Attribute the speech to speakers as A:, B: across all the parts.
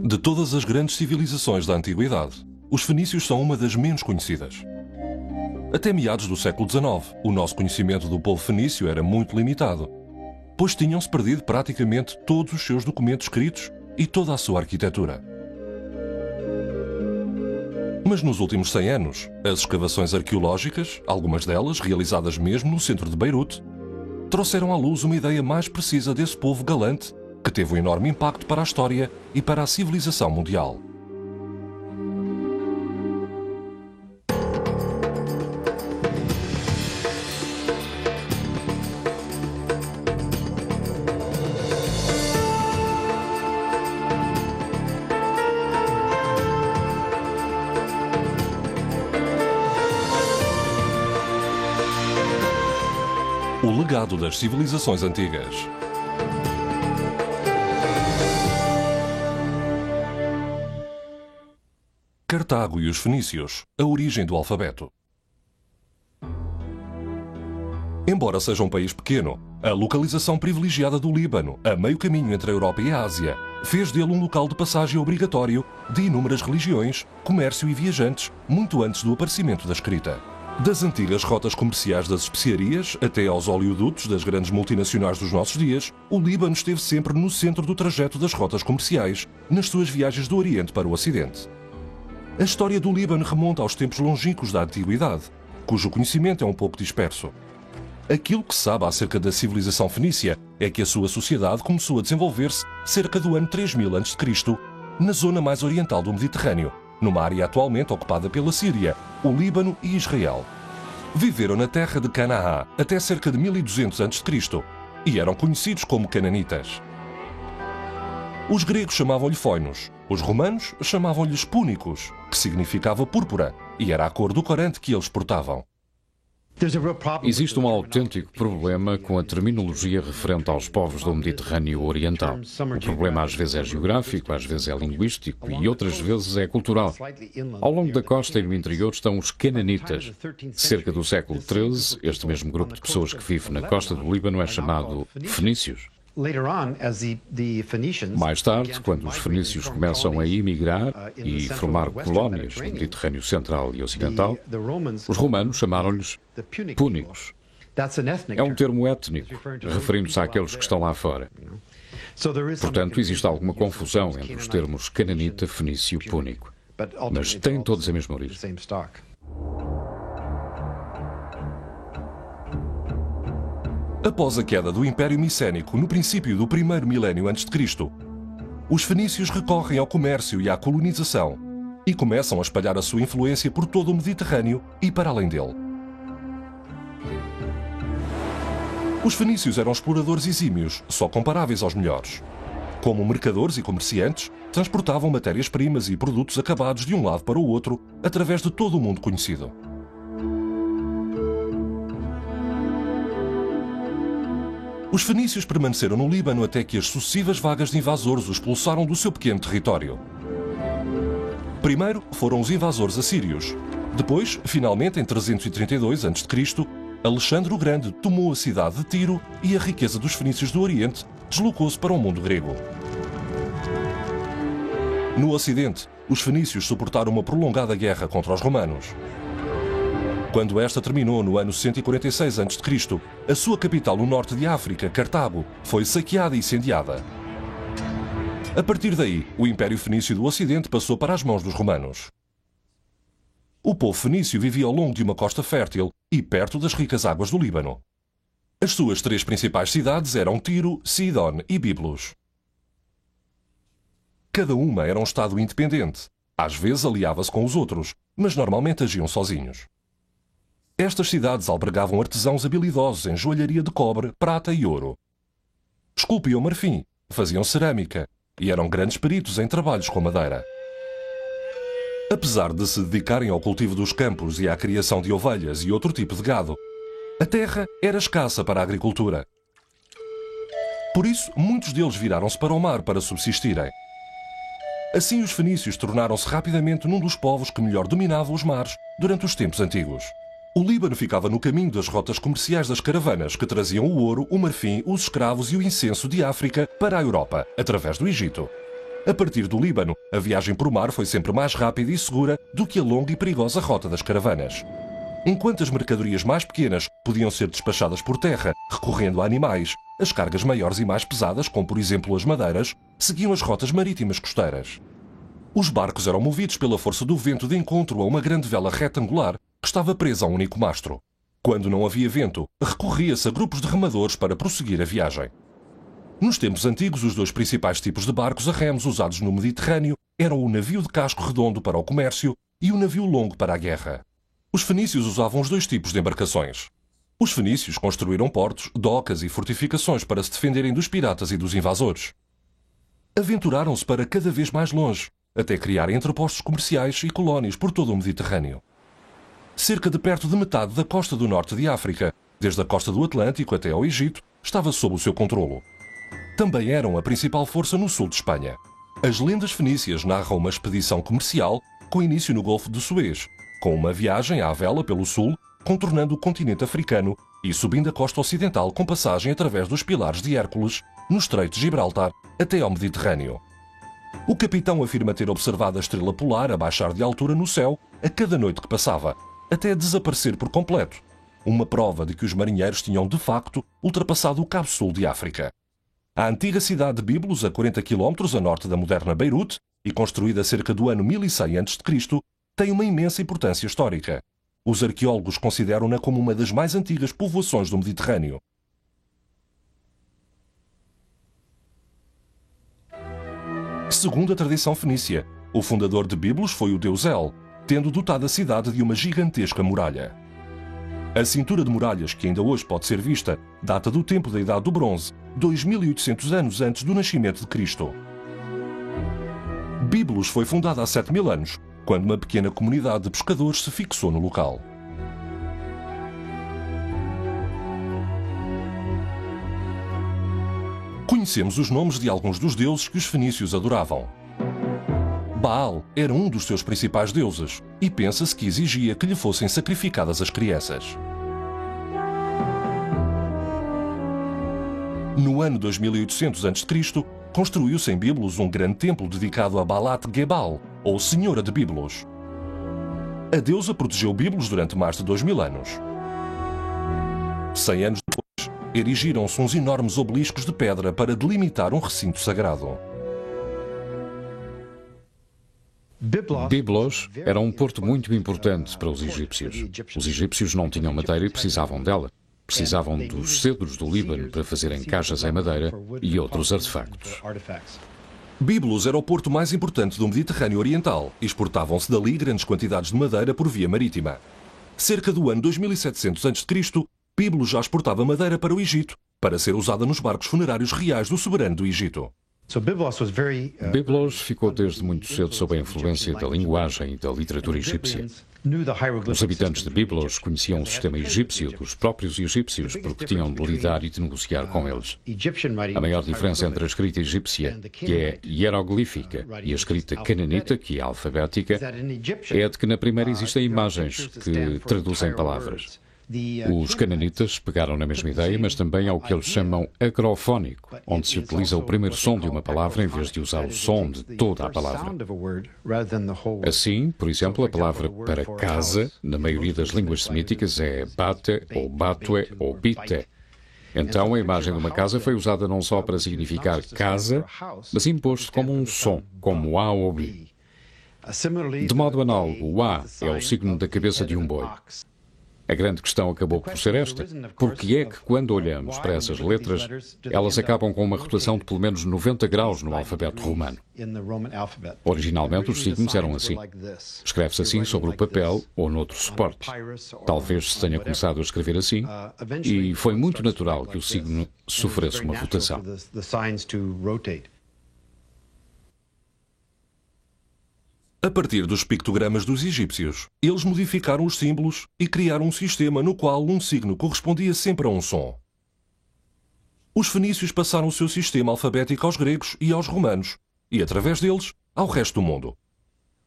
A: De todas as grandes civilizações da antiguidade, os fenícios são uma das menos conhecidas. Até meados do século XIX, o nosso conhecimento do povo fenício era muito limitado, pois tinham-se perdido praticamente todos os seus documentos escritos e toda a sua arquitetura. Mas nos últimos 100 anos, as escavações arqueológicas, algumas delas realizadas mesmo no centro de Beirute, trouxeram à luz uma ideia mais precisa desse povo galante que teve um enorme impacto para a história e para a civilização mundial. O legado das civilizações antigas. Cartago e os fenícios, a origem do alfabeto. Embora seja um país pequeno, a localização privilegiada do Líbano, a meio caminho entre a Europa e a Ásia, fez dele um local de passagem obrigatório de inúmeras religiões, comércio e viajantes, muito antes do aparecimento da escrita. Das antigas rotas comerciais das especiarias até aos oleodutos das grandes multinacionais dos nossos dias, o Líbano esteve sempre no centro do trajeto das rotas comerciais, nas suas viagens do Oriente para o Ocidente. A história do Líbano remonta aos tempos longínquos da Antiguidade, cujo conhecimento é um pouco disperso. Aquilo que se sabe acerca da civilização fenícia é que a sua sociedade começou a desenvolver-se cerca do ano 3000 a.C., na zona mais oriental do Mediterrâneo, numa área atualmente ocupada pela Síria, o Líbano e Israel. Viveram na terra de Canaã até cerca de 1200 a.C. e eram conhecidos como cananitas. Os gregos chamavam-lhe foinos, os romanos chamavam-lhes púnicos, que significava púrpura, e era a cor do corante que eles portavam.
B: Existe um autêntico problema com a terminologia referente aos povos do Mediterrâneo Oriental. O problema às vezes é geográfico, às vezes é linguístico e outras vezes é cultural. Ao longo da costa e no interior estão os cananitas. Cerca do século XIII, este mesmo grupo de pessoas que vive na costa do Líbano é chamado fenícios. Mais tarde, quando os fenícios começam a emigrar e formar colónias no Mediterrâneo Central e Ocidental, os romanos chamaram-lhes púnicos. É um termo étnico, referindo-se àqueles que estão lá fora. Portanto, existe alguma confusão entre os termos cananita, fenício e púnico, mas têm todos a mesma origem.
A: Após a queda do Império Micénico no princípio do primeiro milénio a.C., os fenícios recorrem ao comércio e à colonização e começam a espalhar a sua influência por todo o Mediterrâneo e para além dele. Os fenícios eram exploradores exímios, só comparáveis aos melhores. Como mercadores e comerciantes, transportavam matérias-primas e produtos acabados de um lado para o outro através de todo o mundo conhecido. Os fenícios permaneceram no Líbano até que as sucessivas vagas de invasores os expulsaram do seu pequeno território. Primeiro foram os invasores assírios. Depois, finalmente, em 332 a.C., Alexandre o Grande tomou a cidade de Tiro e a riqueza dos fenícios do Oriente deslocou-se para o mundo grego. No Ocidente, os fenícios suportaram uma prolongada guerra contra os romanos. Quando esta terminou no ano 146 a.C., a sua capital no norte de África, Cartago, foi saqueada e incendiada. A partir daí, o Império Fenício do Ocidente passou para as mãos dos romanos. O povo fenício vivia ao longo de uma costa fértil e perto das ricas águas do Líbano. As suas três principais cidades eram Tiro, Sidon e Biblos. Cada uma era um estado independente. Às vezes aliava-se com os outros, mas normalmente agiam sozinhos. Estas cidades albergavam artesãos habilidosos em joalharia de cobre, prata e ouro. Esculpiam marfim, faziam cerâmica e eram grandes peritos em trabalhos com madeira. Apesar de se dedicarem ao cultivo dos campos e à criação de ovelhas e outro tipo de gado, a terra era escassa para a agricultura. Por isso, muitos deles viraram-se para o mar para subsistirem. Assim, os fenícios tornaram-se rapidamente num dos povos que melhor dominavam os mares durante os tempos antigos. O Líbano ficava no caminho das rotas comerciais das caravanas que traziam o ouro, o marfim, os escravos e o incenso de África para a Europa, através do Egito. A partir do Líbano, a viagem por mar foi sempre mais rápida e segura do que a longa e perigosa rota das caravanas. Enquanto as mercadorias mais pequenas podiam ser despachadas por terra, recorrendo a animais, as cargas maiores e mais pesadas, como por exemplo as madeiras, seguiam as rotas marítimas costeiras. Os barcos eram movidos pela força do vento de encontro a uma grande vela retangular que estava presa a um único mastro. Quando não havia vento, recorria-se a grupos de remadores para prosseguir a viagem. Nos tempos antigos, os dois principais tipos de barcos a remos usados no Mediterrâneo eram o navio de casco redondo para o comércio e o navio longo para a guerra. Os fenícios usavam os dois tipos de embarcações. Os fenícios construíram portos, docas e fortificações para se defenderem dos piratas e dos invasores. Aventuraram-se para cada vez mais longe, até criarem entrepostos comerciais e colónias por todo o Mediterrâneo. Cerca de perto de metade da costa do norte de África, desde a costa do Atlântico até ao Egito, estava sob o seu controlo. Também eram a principal força no sul de Espanha. As lendas fenícias narram uma expedição comercial com início no Golfo de Suez, com uma viagem à vela pelo sul, contornando o continente africano e subindo a costa ocidental com passagem através dos pilares de Hércules, no Estreito de Gibraltar, até ao Mediterrâneo. O capitão afirma ter observado a estrela polar a baixar de altura no céu a cada noite que passava, até desaparecer por completo, uma prova de que os marinheiros tinham de facto ultrapassado o Cabo Sul de África. A antiga cidade de Biblos, a 40 km a norte da moderna Beirute, e construída cerca do ano 1100 a.C., tem uma imensa importância histórica. Os arqueólogos consideram-na como uma das mais antigas povoações do Mediterrâneo. Segundo a tradição fenícia, o fundador de Biblos foi o deus El, tendo dotado a cidade de uma gigantesca muralha. A cintura de muralhas, que ainda hoje pode ser vista, data do tempo da Idade do Bronze, 2800 anos antes do nascimento de Cristo. Biblos foi fundada há 7.000 anos, quando uma pequena comunidade de pescadores se fixou no local. Conhecemos os nomes de alguns dos deuses que os fenícios adoravam. Baal era um dos seus principais deuses e pensa-se que exigia que lhe fossem sacrificadas as crianças. No ano 2800 a.C., construiu-se em Biblos um grande templo dedicado a Balat Gebal, ou Senhora de Biblos. A deusa protegeu Biblos durante mais de 2000 anos. 100 anos depois, erigiram-se uns enormes obeliscos de pedra para delimitar um recinto sagrado.
B: Biblos era um porto muito importante para os egípcios. Os egípcios não tinham madeira e precisavam dela. Precisavam dos cedros do Líbano para fazerem caixas em madeira e outros artefactos.
A: Biblos era o porto mais importante do Mediterrâneo Oriental e exportavam-se dali grandes quantidades de madeira por via marítima. Cerca do ano 2700 a.C., Biblos já exportava madeira para o Egito, para ser usada nos barcos funerários reais do soberano do Egito.
B: Biblos ficou desde muito cedo sob a influência da linguagem e da literatura egípcia. Os habitantes de Biblos conheciam o sistema egípcio dos próprios egípcios porque tinham de lidar e de negociar com eles. A maior diferença entre a escrita egípcia, que é hieroglífica, e a escrita cananita, que é alfabética, é a de que na primeira existem imagens que traduzem palavras. Os cananitas pegaram na mesma ideia, mas também ao que eles chamam acrofónico, onde se utiliza o primeiro som de uma palavra em vez de usar o som de toda a palavra. Assim, por exemplo, a palavra para casa, na maioria das línguas semíticas, é bate, ou batue, ou bite. Então, a imagem de uma casa foi usada não só para significar casa, mas imposto como um som, como A ou B. De modo análogo, o A é o signo da cabeça de um boi. A grande questão acabou por ser esta. Porque é que, quando olhamos para essas letras, elas acabam com uma rotação de pelo menos 90 graus no alfabeto romano? Originalmente, os signos eram assim. Escreve-se assim sobre o papel ou noutro suporte. Talvez se tenha começado a escrever assim, e foi muito natural que o signo sofresse uma rotação.
A: A partir dos pictogramas dos egípcios, eles modificaram os símbolos e criaram um sistema no qual um signo correspondia sempre a um som. Os fenícios passaram o seu sistema alfabético aos gregos e aos romanos, e através deles, ao resto do mundo.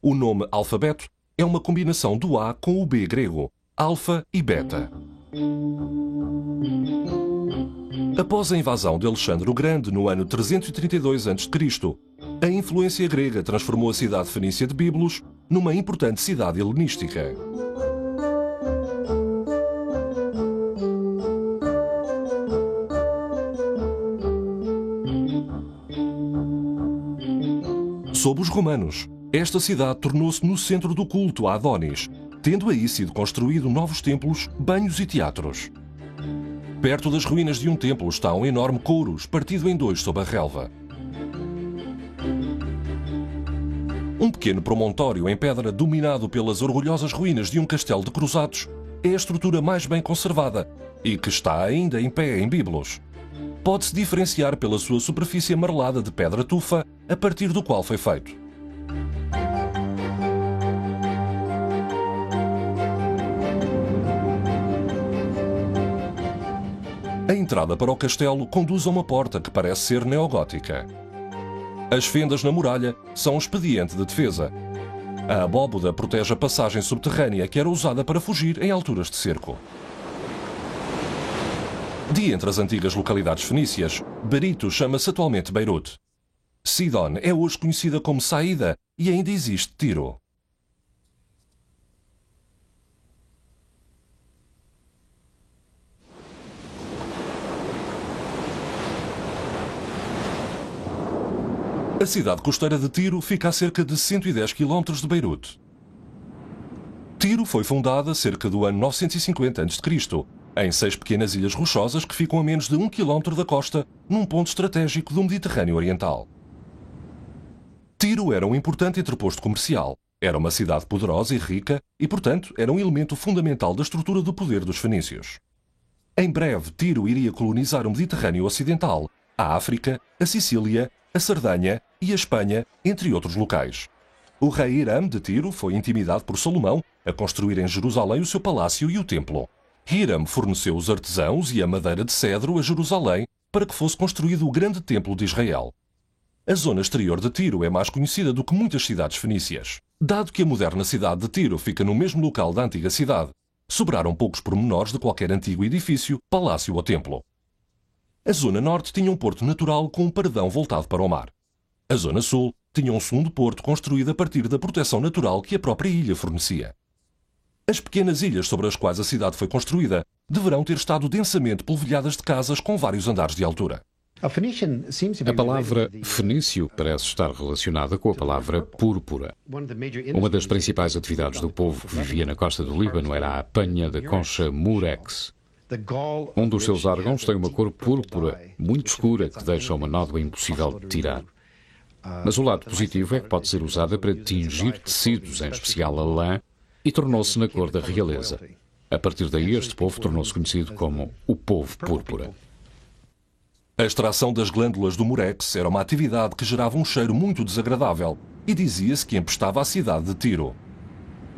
A: O nome alfabeto é uma combinação do A com o B grego, alfa e beta. Após a invasão de Alexandre o Grande no ano 332 a.C., a influência grega transformou a cidade fenícia de Biblos numa importante cidade helenística. Sob os romanos, esta cidade tornou-se no centro do culto a Adonis, tendo aí sido construído novos templos, banhos e teatros. Perto das ruínas de um templo está um enorme couros partido em dois sob a relva. Um pequeno promontório em pedra dominado pelas orgulhosas ruínas de um castelo de cruzados é a estrutura mais bem conservada e que está ainda em pé em Biblos. Pode-se diferenciar pela sua superfície amarelada de pedra tufa, a partir do qual foi feito. A entrada para o castelo conduz a uma porta que parece ser neogótica. As fendas na muralha são um expediente de defesa. A abóboda protege a passagem subterrânea que era usada para fugir em alturas de cerco. De entre as antigas localidades fenícias, Barito chama-se atualmente Beirute. Sidon é hoje conhecida como Saída e ainda existe Tiro. A cidade costeira de Tiro fica a cerca de 110 km de Beirute. Tiro foi fundada cerca do ano 950 a.C., em 6 pequenas ilhas rochosas que ficam a menos de 1 km da costa, num ponto estratégico do Mediterrâneo Oriental. Tiro era um importante entreposto comercial. Era uma cidade poderosa e rica e, portanto, era um elemento fundamental da estrutura do poder dos fenícios. Em breve, Tiro iria colonizar o Mediterrâneo Ocidental, a África, a Sicília, a Sardanha e a Espanha, entre outros locais. O rei Hiram de Tiro foi intimidado por Salomão a construir em Jerusalém o seu palácio e o templo. Hiram forneceu os artesãos e a madeira de cedro a Jerusalém para que fosse construído o grande templo de Israel. A zona exterior de Tiro é mais conhecida do que muitas cidades fenícias. Dado que a moderna cidade de Tiro fica no mesmo local da antiga cidade, sobraram poucos pormenores de qualquer antigo edifício, palácio ou templo. A zona norte tinha um porto natural com um paredão voltado para o mar. A zona sul tinha um segundo porto construído a partir da proteção natural que a própria ilha fornecia. As pequenas ilhas sobre as quais a cidade foi construída deverão ter estado densamente polvilhadas de casas com vários andares de altura.
B: A palavra fenício parece estar relacionada com a palavra púrpura. Uma das principais atividades do povo que vivia na costa do Líbano era a apanha da concha murex. Um dos seus órgãos tem uma cor púrpura, muito escura, que deixa uma nódoa impossível de tirar. Mas o lado positivo é que pode ser usada para tingir tecidos, em especial a lã, e tornou-se na cor da realeza. A partir daí, este povo tornou-se conhecido como o povo púrpura.
A: A extração das glândulas do murex era uma atividade que gerava um cheiro muito desagradável e dizia-se que empestava a cidade de Tiro.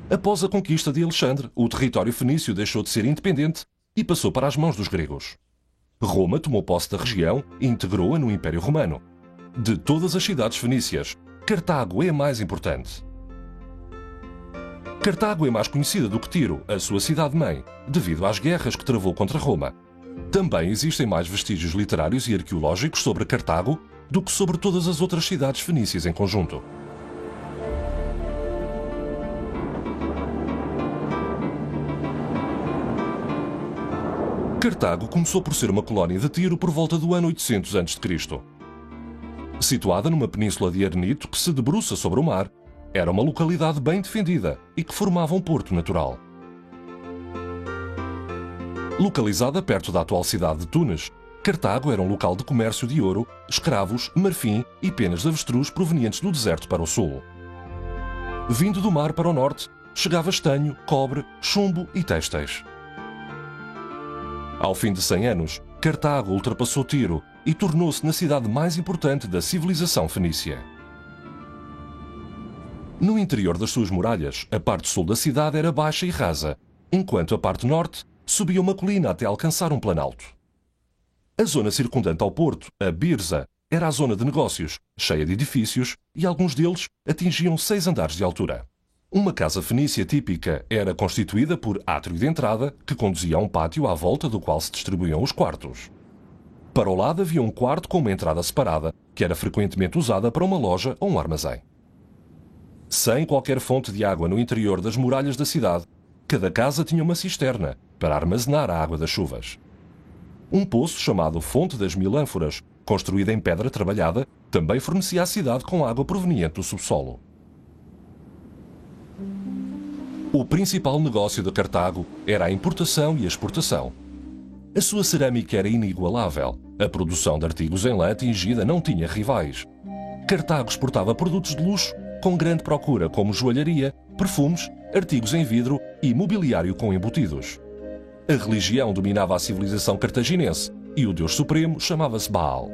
A: Após a conquista de Alexandre, o território fenício deixou de ser independente e passou para as mãos dos gregos. Roma tomou posse da região e integrou-a no Império Romano. De todas as cidades fenícias, Cartago é a mais importante. Cartago é mais conhecida do que Tiro, a sua cidade-mãe, devido às guerras que travou contra Roma. Também existem mais vestígios literários e arqueológicos sobre Cartago do que sobre todas as outras cidades fenícias em conjunto. Cartago começou por ser uma colónia de Tiro por volta do ano 800 a.C. Situada numa península de arenito que se debruça sobre o mar, era uma localidade bem defendida e que formava um porto natural. Localizada perto da atual cidade de Tunis, Cartago era um local de comércio de ouro, escravos, marfim e penas de avestruz provenientes do deserto para o sul. Vindo do mar para o norte, chegava estanho, cobre, chumbo e têxteis. Ao fim de 100 anos, Cartago ultrapassou Tiro e tornou-se na cidade mais importante da civilização fenícia. No interior das suas muralhas, a parte sul da cidade era baixa e rasa, enquanto a parte norte subia uma colina até alcançar um planalto. A zona circundante ao porto, a Birza, era a zona de negócios, cheia de edifícios, e alguns deles atingiam 6 andares de altura. Uma casa fenícia típica era constituída por átrio de entrada, que conduzia a um pátio à volta do qual se distribuíam os quartos. Para o lado havia um quarto com uma entrada separada, que era frequentemente usada para uma loja ou um armazém. Sem qualquer fonte de água no interior das muralhas da cidade, cada casa tinha uma cisterna para armazenar a água das chuvas. Um poço chamado Fonte das Mil Ânforas, construído em pedra trabalhada, também fornecia à cidade com água proveniente do subsolo. O principal negócio de Cartago era a importação e a exportação. A sua cerâmica era inigualável. A produção de artigos em lã tingida não tinha rivais. Cartago exportava produtos de luxo com grande procura, como joalharia, perfumes, artigos em vidro e mobiliário com embutidos. A religião dominava a civilização cartaginense e o deus supremo chamava-se Baal.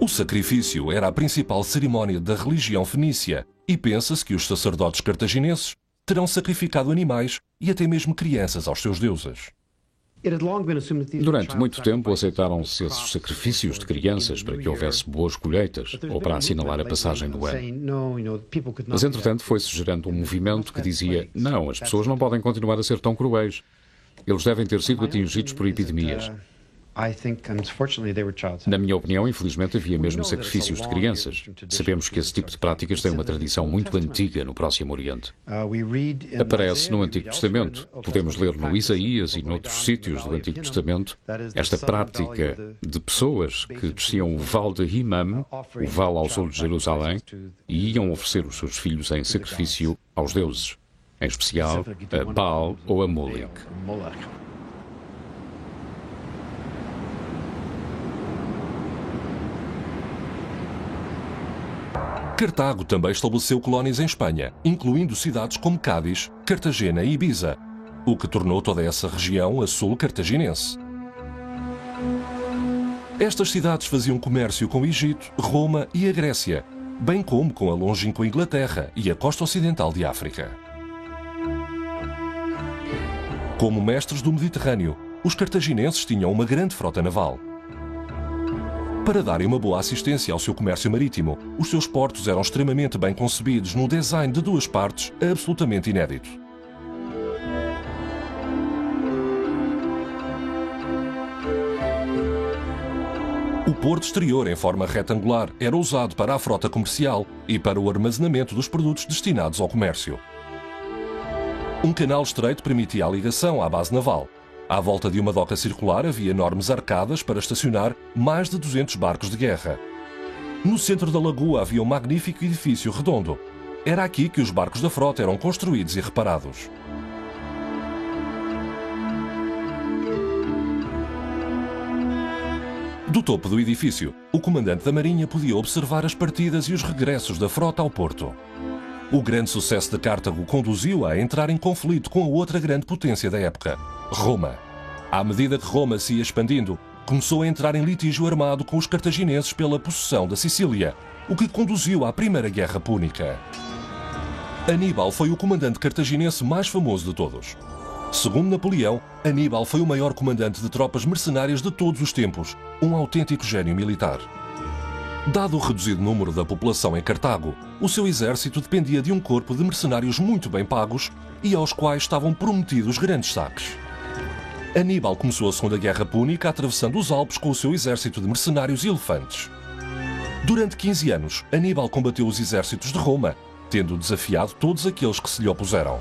A: O sacrifício era a principal cerimónia da religião fenícia e pensa-se que os sacerdotes cartaginenses terão sacrificado animais e até mesmo crianças aos seus deuses.
B: Durante muito tempo aceitaram-se esses sacrifícios de crianças para que houvesse boas colheitas ou para assinalar a passagem do ano. Mas, entretanto, foi-se gerando um movimento que dizia: não, as pessoas não podem continuar a ser tão cruéis. Eles devem ter sido atingidos por epidemias. Na minha opinião, infelizmente, havia mesmo sacrifícios de crianças. Sabemos que esse tipo de práticas tem uma tradição muito antiga no Próximo Oriente. Aparece no Antigo Testamento. Podemos ler no Isaías e noutros sítios do Antigo Testamento esta prática de pessoas que desciam o Vale de Himam, o Vale ao Sul de Jerusalém, e iam oferecer os seus filhos em sacrifício aos deuses, em especial a Baal ou a Moloch.
A: Cartago também estabeleceu colónias em Espanha, incluindo cidades como Cádiz, Cartagena e Ibiza, o que tornou toda essa região a sul cartaginense. Estas cidades faziam comércio com o Egito, Roma e a Grécia, bem como com a longínqua Inglaterra e a costa ocidental de África. Como mestres do Mediterrâneo, os cartaginenses tinham uma grande frota naval. Para darem uma boa assistência ao seu comércio marítimo, os seus portos eram extremamente bem concebidos num design de duas partes absolutamente inédito. O porto exterior, em forma retangular, era usado para a frota comercial e para o armazenamento dos produtos destinados ao comércio. Um canal estreito permitia a ligação à base naval. À volta de uma doca circular havia enormes arcadas para estacionar mais de 200 barcos de guerra. No centro da lagoa havia um magnífico edifício redondo. Era aqui que os barcos da frota eram construídos e reparados. Do topo do edifício, o comandante da Marinha podia observar as partidas e os regressos da frota ao porto. O grande sucesso de Cartago conduziu-a a entrar em conflito com a outra grande potência da época, Roma. À medida que Roma se ia expandindo, começou a entrar em litígio armado com os cartaginenses pela possessão da Sicília, o que conduziu à Primeira Guerra Púnica. Aníbal foi o comandante cartaginense mais famoso de todos. Segundo Napoleão, Aníbal foi o maior comandante de tropas mercenárias de todos os tempos, um autêntico gênio militar. Dado o reduzido número da população em Cartago, o seu exército dependia de um corpo de mercenários muito bem pagos e aos quais estavam prometidos grandes saques. Aníbal começou a Segunda Guerra Púnica atravessando os Alpes com o seu exército de mercenários e elefantes. Durante 15 anos, Aníbal combateu os exércitos de Roma, tendo desafiado todos aqueles que se lhe opuseram.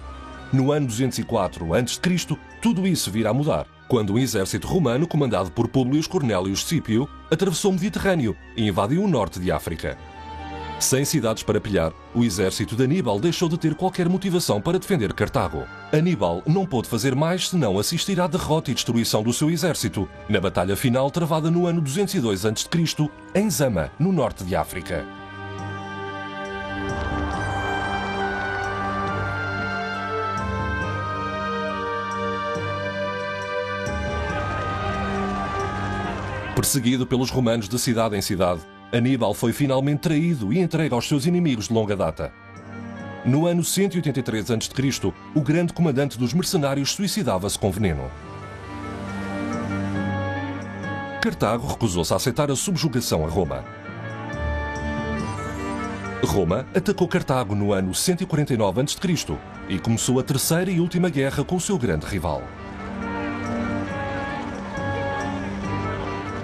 A: No ano 204 a.C., tudo isso virá a mudar, quando um exército romano comandado por Públio Cornélius Scipio atravessou o Mediterrâneo e invadiu o norte de África. Sem cidades para pilhar, o exército de Aníbal deixou de ter qualquer motivação para defender Cartago. Aníbal não pôde fazer mais senão assistir à derrota e destruição do seu exército, na batalha final travada no ano 202 a.C., em Zama, no norte de África. Perseguido pelos romanos de cidade em cidade, Aníbal foi finalmente traído e entregue aos seus inimigos de longa data. No ano 183 a.C., o grande comandante dos mercenários suicidava-se com veneno. Cartago recusou-se a aceitar a subjugação a Roma. Roma atacou Cartago no ano 149 a.C. e começou a terceira e última guerra com o seu grande rival.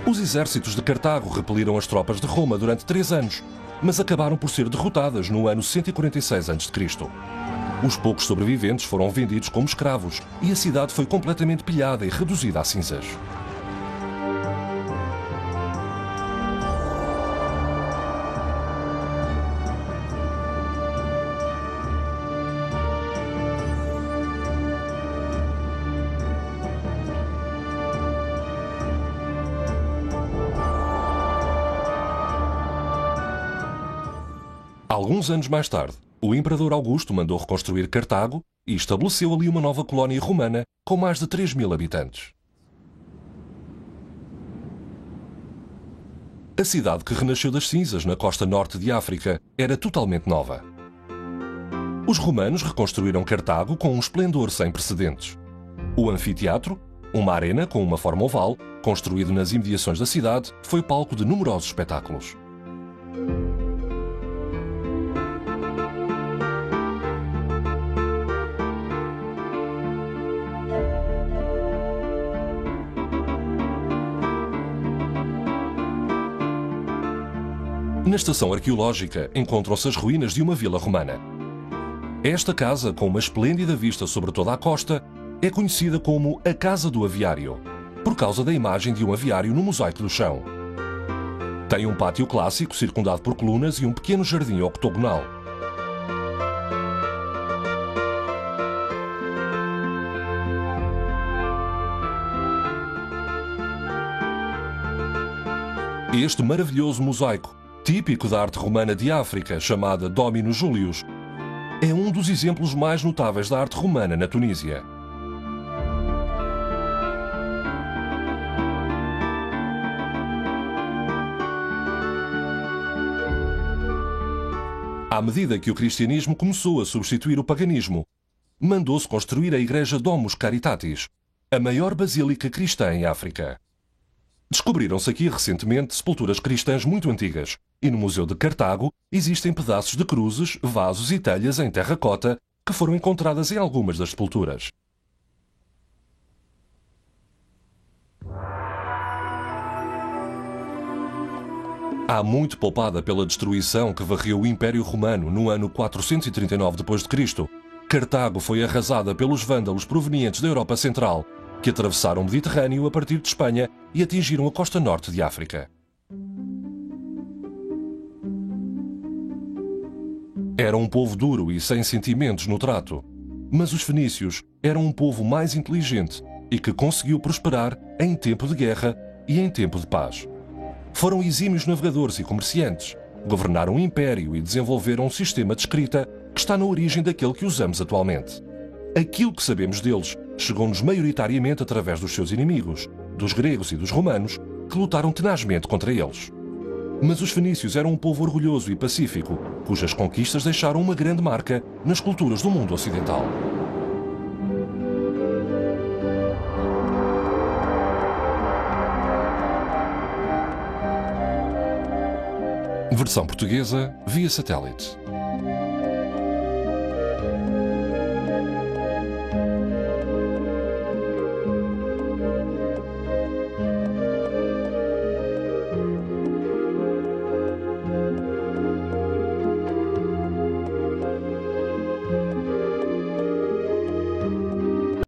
A: Os exércitos de Cartago repeliram as tropas de Roma durante 3 anos, mas acabaram por ser derrotadas no ano 146 a.C. Os poucos sobreviventes foram vendidos como escravos e a cidade foi completamente pilhada e reduzida a cinzas. Alguns anos mais tarde, o imperador Augusto mandou reconstruir Cartago e estabeleceu ali uma nova colónia romana com mais de 3.000 habitantes. A cidade que renasceu das cinzas na costa norte de África era totalmente nova. Os romanos reconstruíram Cartago com um esplendor sem precedentes. O anfiteatro, uma arena com uma forma oval, construído nas imediações da cidade, foi palco de numerosos espetáculos. Na estação arqueológica encontram-se as ruínas de uma vila romana. Esta casa, com uma esplêndida vista sobre toda a costa, é conhecida como a Casa do Aviário, por causa da imagem de um aviário no mosaico do chão. Tem um pátio clássico circundado por colunas e um pequeno jardim octogonal. Este maravilhoso mosaico, típico da arte romana de África, chamada Dominus Julius, é um dos exemplos mais notáveis da arte romana na Tunísia. À medida que o cristianismo começou a substituir o paganismo, mandou-se construir a igreja Domus Caritatis, a maior basílica cristã em África. Descobriram-se aqui recentemente sepulturas cristãs muito antigas e no Museu de Cartago existem pedaços de cruzes, vasos e telhas em terracota que foram encontradas em algumas das sepulturas. Há muito poupada pela destruição que varreu o Império Romano no ano 439 d.C., Cartago foi arrasada pelos vândalos provenientes da Europa Central, que atravessaram o Mediterrâneo a partir de Espanha e atingiram a costa norte de África. Era um povo duro e sem sentimentos no trato, mas os fenícios eram um povo mais inteligente e que conseguiu prosperar em tempo de guerra e em tempo de paz. Foram exímios navegadores e comerciantes, governaram um império e desenvolveram um sistema de escrita que está na origem daquele que usamos atualmente. Aquilo que sabemos deles chegou-nos maioritariamente através dos seus inimigos, dos gregos e dos romanos, que lutaram tenazmente contra eles. Mas os fenícios eram um povo orgulhoso e pacífico, cujas conquistas deixaram uma grande marca nas culturas do mundo ocidental. Versão portuguesa via satélite.